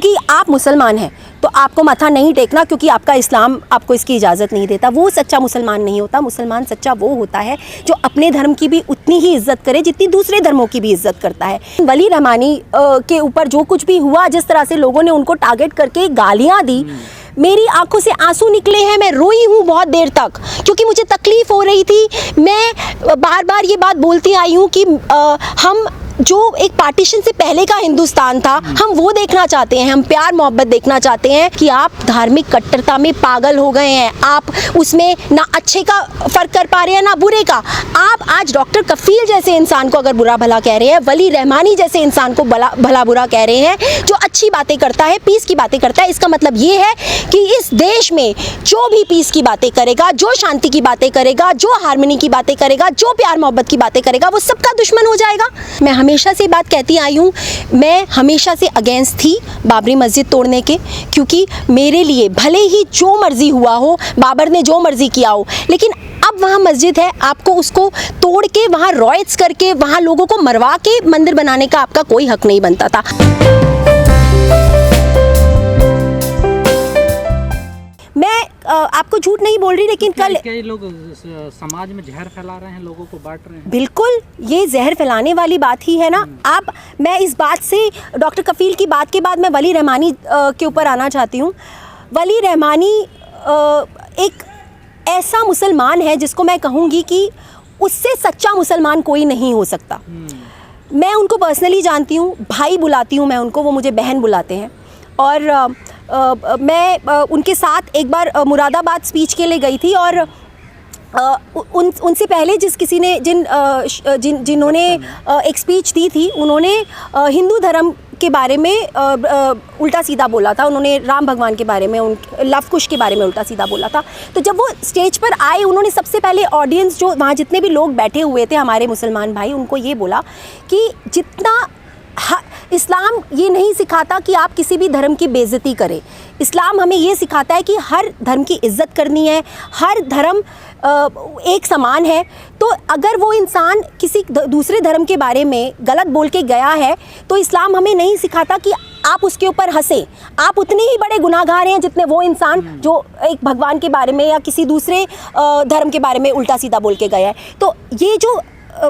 कि आप मुसलमान हैं तो आपको माथा नहीं टेकना, क्योंकि आपका इस्लाम आपको इसकी इजाज़त नहीं देता। वो सच्चा मुसलमान नहीं होता। मुसलमान सच्चा वो होता है जो अपने धर्म की भी उतनी ही इज़्ज़त करे जितनी दूसरे धर्मों की भी इज़्ज़त करता है। वली रहमानी के ऊपर जो कुछ भी हुआ, जिस तरह से लोगों ने उनको टारगेट करके गालियाँ दी, मेरी आंखों से आंसू निकले हैं। मैं रोई हूँ बहुत देर तक, क्योंकि मुझे तकलीफ़ हो रही थी। मैं बार बार ये बात बोलती आई हूँ कि हम जो एक पार्टीशन से पहले का हिंदुस्तान था, हम वो देखना चाहते हैं। हम प्यार मोहब्बत देखना चाहते हैं। कि आप धार्मिक कट्टरता में पागल हो गए हैं। आप उसमें ना अच्छे का फ़र्क कर पा रहे हैं ना बुरे का। आप आज डॉक्टर कफ़ील जैसे इंसान को अगर बुरा भला कह रहे हैं, वली रहमानी जैसे इंसान को भला बुरा कह रहे हैं, जो अच्छी बातें करता है, पीस की बातें करता है। इसका मतलब ये है कि इस देश में जो भी पीस की बातें करेगा, जो शांति की बातें करेगा, जो हार्मनी की बातें करेगा, जो प्यार मोहब्बत की बातें करेगा, वो सबका दुश्मन हो जाएगा। मैं हमेशा से बात कहती आई हूँ, मैं हमेशा से अगेंस्ट थी बाबरी मस्जिद तोड़ने के, क्योंकि मेरे लिए भले ही जो मर्ज़ी हुआ हो, बाबर ने जो मर्ज़ी किया हो, लेकिन अब वहाँ मस्जिद है, आपको उसको तोड़ के वहाँ रॉयट्स करके वहाँ लोगों को मरवा के मंदिर बनाने का आपका कोई हक नहीं बनता था। मैं आपको झूठ नहीं बोल रही, लेकिन कल कई लोग समाज में जहर फैला रहे हैं, लोगों को बांट रहे हैं। बिल्कुल, ये जहर फैलाने वाली बात ही है ना। मैं इस बात से, डॉक्टर कफ़ील की बात के बाद मैं वली रहमानी के ऊपर आना चाहती हूँ। वली रहमानी एक ऐसा मुसलमान है जिसको मैं कहूँगी कि उससे सच्चा मुसलमान कोई नहीं हो सकता। मैं उनको पर्सनली जानती हूँ, भाई बुलाती हूँ मैं उनको, वो मुझे बहन बुलाते हैं। और मैं उनके साथ एक बार मुरादाबाद स्पीच के लिए गई थी, और उनसे पहले जिन्होंने एक स्पीच दी थी, उन्होंने हिंदू धर्म के बारे में उल्टा सीधा बोला था। उन्होंने राम भगवान के बारे में, लव कुश के बारे में उल्टा सीधा बोला था। तो जब वो स्टेज पर आए, उन्होंने सबसे पहले ऑडियंस, जो वहाँ जितने भी लोग बैठे हुए थे हमारे मुसलमान भाई, उनको ये बोला कि जितना इस्लाम ये नहीं सिखाता कि आप किसी भी धर्म की बेइज्जती करें। इस्लाम हमें ये सिखाता है कि हर धर्म की इज़्ज़त करनी है, हर धर्म एक समान है। तो अगर वो इंसान किसी दूसरे धर्म के बारे में गलत बोल के गया है, तो इस्लाम हमें नहीं सिखाता कि आप उसके ऊपर हंसें। आप उतने ही बड़े गुनाहगार हैं जितने वो इंसान जो एक भगवान के बारे में या किसी दूसरे धर्म के बारे में उल्टा सीधा बोल के गया है। तो ये जो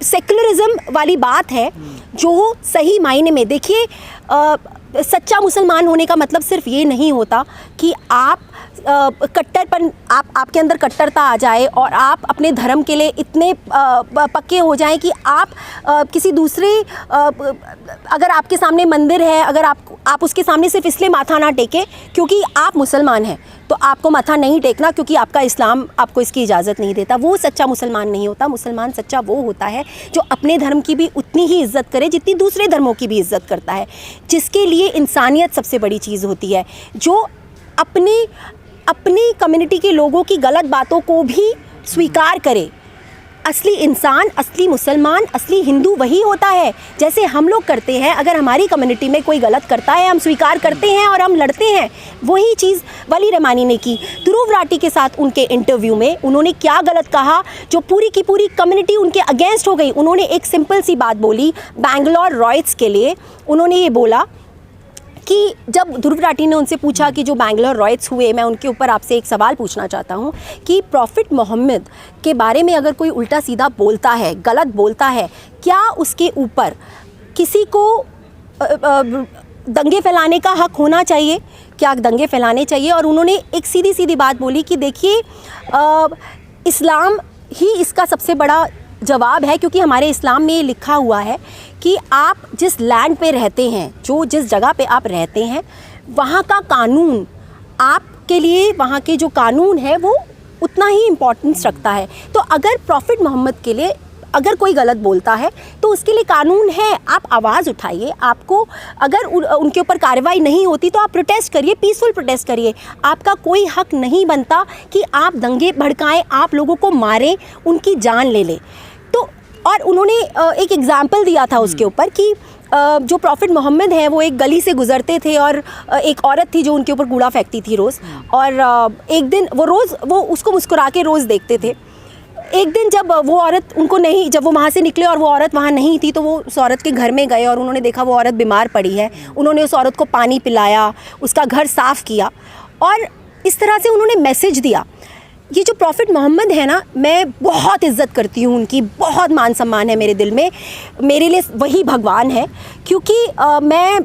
सेकुलरिज्म वाली बात है, जो सही मायने में, देखिए, सच्चा मुसलमान होने का मतलब सिर्फ ये नहीं होता कि आप कट्टरपन, आपके अंदर कट्टरता आ जाए और आप अपने धर्म के लिए इतने पक्के हो जाएं कि आप किसी दूसरे, अगर आपके सामने मंदिर है, अगर आप उसके सामने सिर्फ इसलिए माथा ना टेकें क्योंकि आप मुसलमान हैं, तो आपको माथा नहीं टेकना, क्योंकि आपका इस्लाम आपको इसकी इजाज़त नहीं देता। वो सच्चा मुसलमान नहीं होता। मुसलमान सच्चा वो होता है जो अपने धर्म की भी उतनी ही इज़्ज़त करे जितनी दूसरे धर्मों की भी इज़्ज़त करता है, जिसके लिए इंसानियत सबसे बड़ी चीज़ होती है, जो अपनी कम्युनिटी के लोगों की गलत बातों को भी स्वीकार करे। असली इंसान, असली मुसलमान, असली हिंदू वही होता है जैसे हम लोग करते हैं। अगर हमारी कम्युनिटी में कोई गलत करता है, हम स्वीकार करते हैं और हम लड़ते हैं। वही चीज़ वली रहमानी ने की। ध्रुव राठी के साथ उनके इंटरव्यू में उन्होंने क्या गलत कहा जो पूरी की पूरी कम्युनिटी उनके अगेंस्ट हो गई। उन्होंने एक सिंपल सी बात बोली, बैंगलोर रॉयट्स के लिए उन्होंने ये बोला कि जब ध्रुव राठी ने उनसे पूछा कि जो बैंगलोर रॉयट्स हुए, मैं उनके ऊपर आपसे एक सवाल पूछना चाहता हूँ कि प्रॉफिट मोहम्मद के बारे में अगर कोई उल्टा सीधा बोलता है, गलत बोलता है, क्या उसके ऊपर किसी को दंगे फैलाने का हक होना चाहिए? क्या दंगे फैलाने चाहिए? और उन्होंने एक सीधी सीधी बात बोली कि देखिए, इस्लाम ही इसका सबसे बड़ा जवाब है, क्योंकि हमारे इस्लाम में ये लिखा हुआ है कि आप जिस लैंड पे रहते हैं, जिस जगह पे आप रहते हैं, वहाँ का कानून आपके लिए, वहाँ के जो कानून है वो उतना ही इम्पोर्टेंस रखता है। तो अगर प्रॉफिट मोहम्मद के लिए अगर कोई गलत बोलता है तो उसके लिए कानून है, आप आवाज़ उठाइए। आपको अगर उनके ऊपर कार्रवाई नहीं होती तो आप प्रोटेस्ट करिए, पीसफुल प्रोटेस्ट करिए। आपका कोई हक नहीं बनता कि आप दंगे भड़काएं, आप लोगों को मारें, उनकी जान ले लें। तो और उन्होंने एक एग्ज़ाम्पल दिया था उसके ऊपर कि जो प्रॉफिट मोहम्मद हैं वो एक गली से गुज़रते थे और एक औरत थी जो उनके ऊपर कूड़ा फेंकती थी रोज़, और एक दिन वो उसको मुस्कुरा के रोज़ देखते थे। एक दिन जब वो औरत उनको नहीं, जब वो वहाँ से निकले और वो औरत वहाँ नहीं थी, तो वो उस औरत के घर में गए और उन्होंने देखा वो औरत बीमार पड़ी है। उन्होंने उस औरत को पानी पिलाया, उसका घर साफ़ किया और इस तरह से उन्होंने मैसेज दिया। ये जो प्रॉफिट मोहम्मद है ना, मैं बहुत इज़्ज़त करती हूँ उनकी, बहुत मान सम्मान है मेरे दिल में। मेरे लिए वही भगवान है, क्योंकि मैं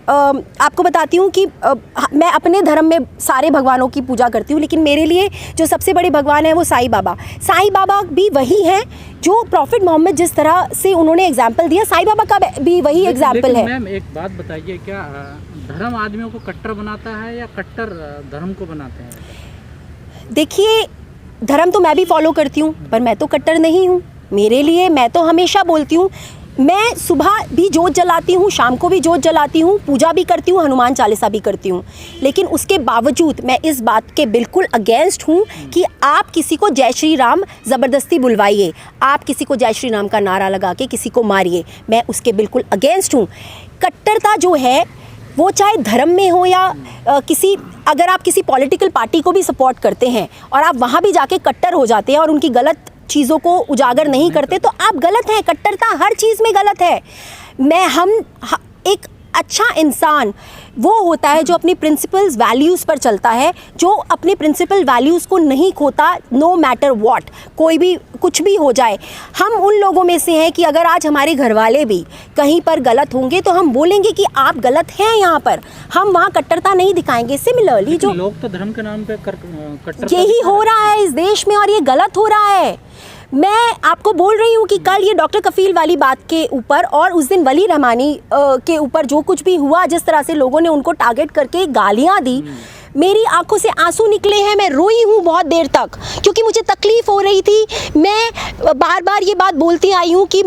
आपको बताती हूँ कि मैं अपने धर्म में सारे भगवानों की पूजा करती हूँ, लेकिन मेरे लिए जो सबसे बड़े भगवान हैं वो साईं बाबा। साईं बाबा भी वही हैं जो प्रॉफिट मोहम्मद जिस तरह से उन्होंने एग्जाम्पल दिया, साईं बाबा का भी वही एग्जाम्पल है। मैम एक बात बताइए, क्या धर्म आदमियों को कट्टर बनाता है या कट्टर धर्म को बनाते हैं? देखिए, धर्म तो मैं भी फॉलो करती हूँ, पर मैं तो कट्टर नहीं हूँ। मेरे लिए, मैं तो हमेशा बोलती हूँ, मैं सुबह भी जोत जलाती हूँ, शाम को भी जोत जलाती हूँ, पूजा भी करती हूँ, हनुमान चालीसा भी करती हूँ, लेकिन उसके बावजूद मैं इस बात के बिल्कुल अगेंस्ट हूँ कि आप किसी को जय श्री राम ज़बरदस्ती बुलवाइए, आप किसी को जय श्री राम का नारा लगा के किसी को मारिए। मैं उसके बिल्कुल अगेंस्ट हूँ। कट्टरता जो है वो चाहे धर्म में हो या अगर आप किसी पॉलिटिकल पार्टी को भी सपोर्ट करते हैं और आप वहाँ भी जाके कट्टर हो जाते हैं और उनकी गलत चीज़ों को उजागर नहीं करते, तो आप गलत हैं। कट्टरता हर चीज़ में गलत है। एक अच्छा इंसान वो होता है जो अपनी प्रिंसिपल्स वैल्यूज़ पर चलता है, जो अपने प्रिंसिपल वैल्यूज़ को नहीं खोता, नो मैटर व्हाट, कोई भी कुछ भी हो जाए। हम उन लोगों में से हैं कि अगर आज हमारे घर वाले भी कहीं पर गलत होंगे तो हम बोलेंगे कि आप गलत हैं यहाँ पर, हम वहाँ कट्टरता नहीं दिखाएंगे। सिमिलरली जो लोग तो धर्म के नाम पे कट्टर, यही हो रहा है इस देश में और ये गलत हो रहा है। मैं आपको बोल रही हूँ कि कल ये डॉक्टर कफील वाली बात के ऊपर और उस दिन वली रहमानी के ऊपर जो कुछ भी हुआ, जिस तरह से लोगों ने उनको टारगेट करके गालियाँ दी, मेरी आंखों से आंसू निकले हैं। मैं रोई हूँ बहुत देर तक, क्योंकि मुझे तकलीफ़ हो रही थी। मैं बार बार ये बात बोलती आई हूँ कि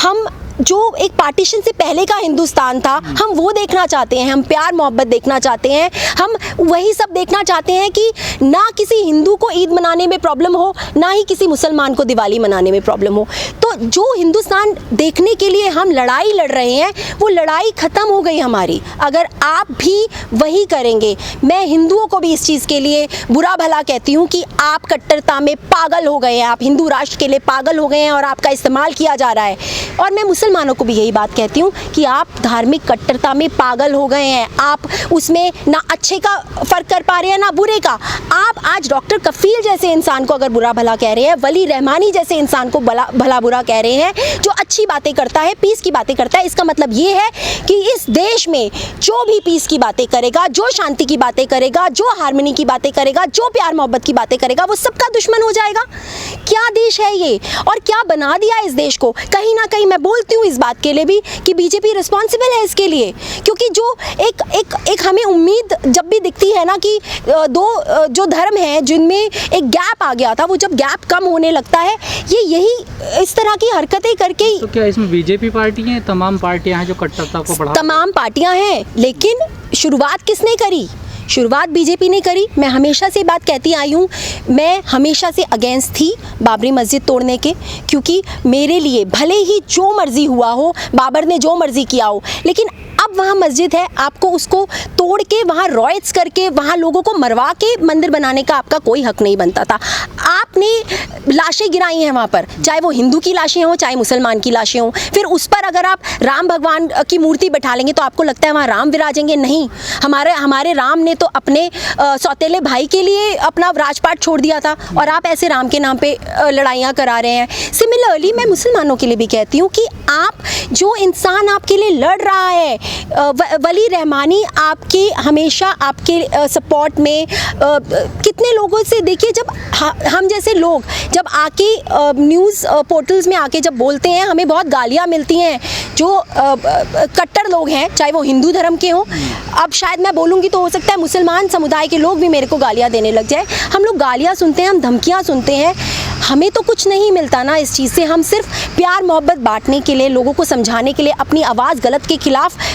हम जो एक पार्टीशन से पहले का हिंदुस्तान था, हम वो देखना चाहते हैं। हम प्यार मोहब्बत देखना चाहते हैं। हम वही सब देखना चाहते हैं कि ना किसी हिंदू को ईद मनाने में प्रॉब्लम हो, ना ही किसी मुसलमान को दिवाली मनाने में प्रॉब्लम हो। तो जो हिंदुस्तान देखने के लिए हम लड़ाई लड़ रहे हैं, वो लड़ाई ख़त्म हो गई हमारी। अगर आप भी वही करेंगे, मैं हिंदुओं को भी इस चीज़ के लिए बुरा भला कहती हूँ कि आप कट्टरता में पागल हो गए हैं, आप हिंदू राष्ट्र के लिए पागल हो गए हैं और आपका इस्तेमाल किया जा रहा है। और मैं मुसलमानों को भी यही बात कहती हूँ कि आप धार्मिक कट्टरता में पागल हो गए हैं। आप उसमें ना अच्छे का फ़र्क कर पा रहे हैं ना बुरे का। आप आज डॉक्टर कफील जैसे इंसान को अगर बुरा भला कह रहे हैं, वली रहमानी जैसे इंसान को भला बुरा कह रहे हैं, जो अच्छी बातें करता है, पीस की बातें करता है, इसका मतलब ये है कि इस देश में जो भी पीस की बातें करेगा, जो शांति की बातें करेगा, जो हार्मनी की बातें करेगा, जो प्यार मोहब्बत की बातें करेगा, वो सबका दुश्मन हो जाएगा। क्या देश है ये, और क्या बना दिया इस देश को। कहीं ना कहीं मैं बोलती हूँ इस बात के लिए भी कि बीजेपी रिस्पॉन्सिबल है इसके लिए, क्योंकि जो एक हमें उम्मीद जब भी दिखती है ना कि दो जो धर्म हैं जिनमें एक गैप आ गया था, वो जब गैप कम होने लगता है, ये यही इस तरह की हरकतें करके। तो क्या इसमें बीजेपी पार्टी है, तमाम पार्टियां हैं जो कट्टरता को बढ़ा? तमाम पार्टियां हैं, लेकिन शुरुआत किसने करी? शुरुआत बीजेपी ने करी। मैं हमेशा से बात कहती आई हूँ, मैं हमेशा से अगेंस्ट थी बाबरी मस्जिद तोड़ने के, क्योंकि मेरे लिए भले ही जो मर्ज़ी हुआ हो, बाबर ने जो मर्ज़ी किया हो, लेकिन अब वहाँ मस्जिद है, आपको उसको तोड़ के वहाँ रॉयट्स करके वहाँ लोगों को मरवा के मंदिर बनाने का आपका कोई हक नहीं बनता था। आपने लाशें गिराई हैं वहाँ पर, चाहे वो हिंदू की लाशें हों, चाहे मुसलमान की लाशें हों। फिर उस पर अगर आप राम भगवान की मूर्ति बैठा लेंगे तो आपको लगता है वहाँ राम विराजेंगे। नहीं, हमारे राम ने तो अपने सौतेले भाई के लिए अपना राजपाट छोड़ दिया था, और आप ऐसे राम के नाम पे लड़ाइयाँ करा रहे हैं। सिमिलरली मैं मुसलमानों के लिए भी कहती हूँ कि आप जो इंसान आपके लिए लड़ रहा है, वली रहमानी आपके हमेशा आपके सपोर्ट में, कितने लोगों से देखिए, जब हम जैसे लोग जब आके न्यूज़ पोर्टल्स में आके जब बोलते हैं, हमें बहुत गालियाँ मिलती हैं। जो कट्टर लोग हैं, चाहे वो हिंदू धर्म के हों, अब शायद मैं बोलूँगी तो हो सकता है मुसलमान समुदाय के लोग भी मेरे को गालियाँ देने लग जाए। हम लोग गालियाँ सुनते हैं, हम धमकियाँ सुनते हैं, हमें तो कुछ नहीं मिलता ना इस चीज़ से। हम सिर्फ प्यार मोहब्बत बांटने के लिए, लोगों को समझाने के लिए, अपनी आवाज़ गलत के खिलाफ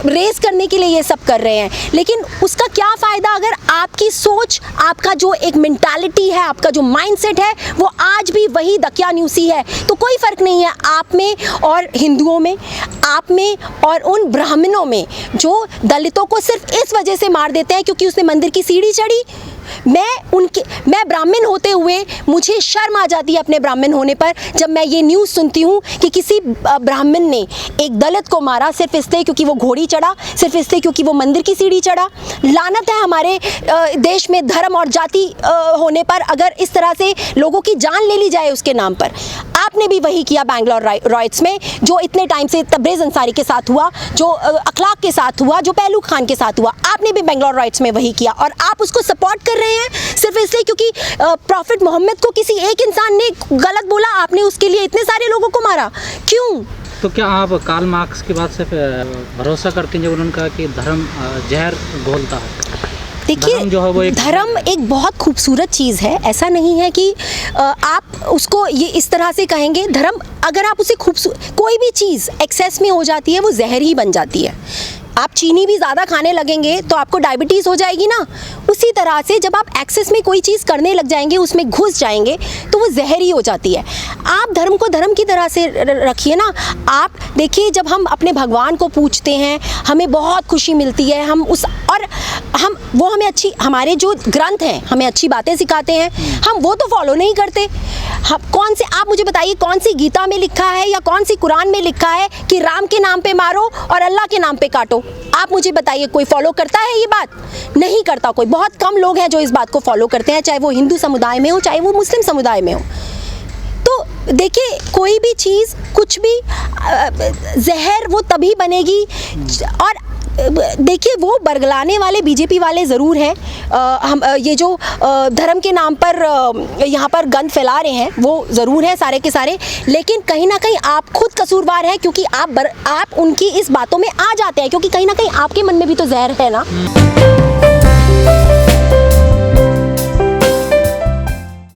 रेस करने के लिए ये सब कर रहे हैं। लेकिन उसका क्या फ़ायदा अगर आपकी सोच, आपका जो एक मेंटालिटी है, आपका जो माइंडसेट है, वो आज भी वही दकियानूसी है। तो कोई फ़र्क नहीं है आप में और हिंदुओं में, आप में और उन ब्राह्मणों में जो दलितों को सिर्फ इस वजह से मार देते हैं क्योंकि उसने मंदिर की सीढ़ी चढ़ी। मैं ब्राह्मण होते हुए मुझे शर्म आ जाती है अपने ब्राह्मण होने पर जब मैं ये न्यूज़ सुनती हूँ कि किसी ब्राह्मण ने एक दलित को मारा सिर्फ इसलिए क्योंकि वो घोड़ी चढ़ा, सिर्फ इसलिए क्योंकि वो मंदिर की सीढ़ी चढ़ा। लानत है हमारे देश में धर्म और जाति होने पर, अगर इस तरह से लोगों की जान ले ली जाए उसके नाम पर। आपने भी वही किया बैंगलोर राइट्स में, जो इतने टाइम से तबरेज़ अंसारी के साथ हुआ, जो अखलाक के साथ हुआ, जो पहलू खान के साथ हुआ। आपने भी बैंगलोर राइट्स में वही किया और आप उसको सपोर्ट कर रहे हैं सिर्फ इसलिए क्योंकि प्रॉफिट मोहम्मद को किसी एक इंसान ने गलत बोला, आपने उसके लिए इतने सारे लोगों को मारा। क्यों? तो क्या आप कार्ल मार्क्स की बात से भरोसा करते हैं जब उन्होंने कहा कि धर्म जहर घोलता है? देखिए, धर्म एक बहुत खूबसूरत चीज़ है। ऐसा नहीं है कि आप उसको ये इस तरह से कहेंगे। धर्म अगर आप उसे कोई भी चीज़ एक्सेस में हो जाती है वो जहर ही बन जाती है। आप चीनी भी ज़्यादा खाने लगेंगे तो आपको डायबिटीज़ हो जाएगी ना। उसी तरह से जब आप एक्सेस में कोई चीज़ करने लग जाएंगे, उसमें घुस जाएंगे, तो वो जहर ही हो जाती है। आप धर्म को धर्म की तरह से रखिए ना। आप देखिए, जब हम अपने भगवान को पूछते हैं हमें बहुत खुशी मिलती है। वो हमें हमारे जो ग्रंथ हैं हमें अच्छी बातें सिखाते हैं, हम वो तो फॉलो नहीं करते। आप मुझे बताइए कौन सी गीता में लिखा है या कौन सी कुरान में लिखा है कि राम के नाम पे मारो और अल्लाह के नाम पे काटो? आप मुझे बताइए, कोई फॉलो करता है ये बात? नहीं करता कोई। बहुत कम लोग हैं जो इस बात को फॉलो करते हैं, चाहे वो हिंदू समुदाय में हो चाहे वो मुस्लिम समुदाय में हो। तो देखिए, कोई भी चीज़, कुछ भी जहर वो तभी बनेगी। और देखिए, वो बरगलाने वाले बीजेपी वाले ज़रूर हैं। हम ये जो धर्म के नाम पर यहाँ पर गंद फैला रहे हैं वो ज़रूर है सारे के सारे, लेकिन कहीं ना कहीं आप खुद कसूरवार हैं क्योंकि आप उनकी इस बातों में आ जाते हैं, क्योंकि कहीं ना कहीं आपके मन में भी तो जहर है ना।